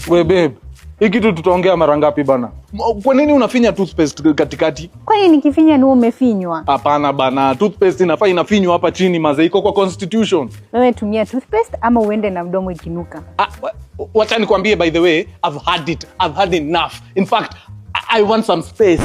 We babe, hii kitu tutaongea mara ngapi bana? Kwa nini unafinya toothpaste katikati? Kwa nini nikifinya ni umefinywa? Hapana bana, toothpaste inafaa inafinywa hapa chini maze, iko kwa constitution. Wewe tumia toothpaste ama uende na mdomo ikinuka. Wacha nikwambie, by the way, I've had it. I've had enough. In fact, I want some space.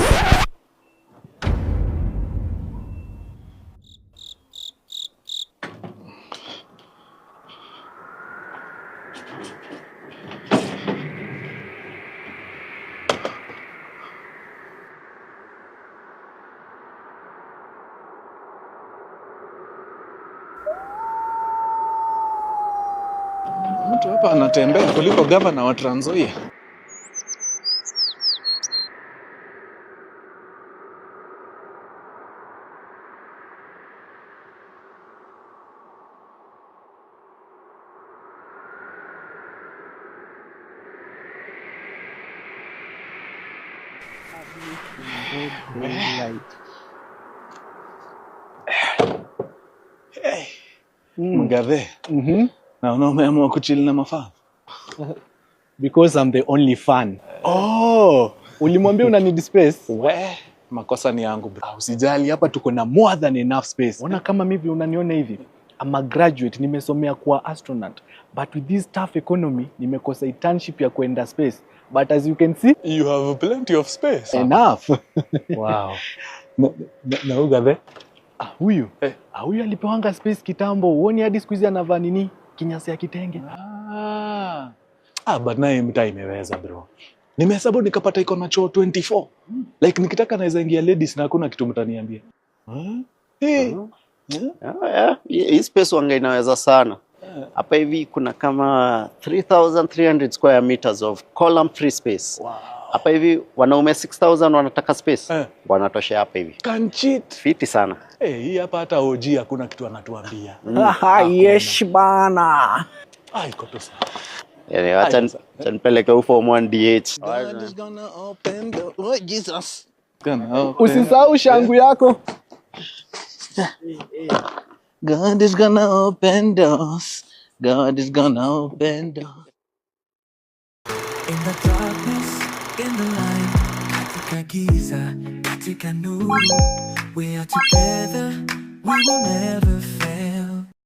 Mtu hapa anatembea kuliko gavana wa Trans Nzoia. Mgathe. Na umeamua kuchill na mafan? Because I'm the only fan. Oh, ulimwambia una need space? We, makosa ni yangu bro. Usijali, hapa tuko na more than enough space. Ona kama mimi unaniona hivi. I'm a graduate, nimesomea kuwa astronaut. But with this tough economy, nimekosa internship ya kuenda space. But as you can see, you have plenty of space. Enough. Wow. Na Ugathe? Huyu? Huyu alipewanga space kitambo. Uoni hadi siku hizi anavaa nini? Kinyasa ya kitenge. But naye mtaa imeweza bro. Nimehesabu nikapata iko na choo 24. Like nikitaka naweza ingia ladies na hakuna kitu mtaniambia. Hii space wanga inaweza sana. Hapa hivi kuna kama 3300 square meters of column free space. Wow. Hapa hivi wanaume 6000 wanataka space. Wanatosha hapa hivi. Kanchit. Fiti sana. Hii hapa hata OG hakuna kitu anatuambia. Yes bana. Iko tu sawa. Yani acha nipeleke form 1 DH. God is gonna open the oh Jesus. Usisahau shangu yako. God is gonna open doors. God is gonna open doors. In the darkness, in the light, katika giza, katika nuru, we are together, we will never fail.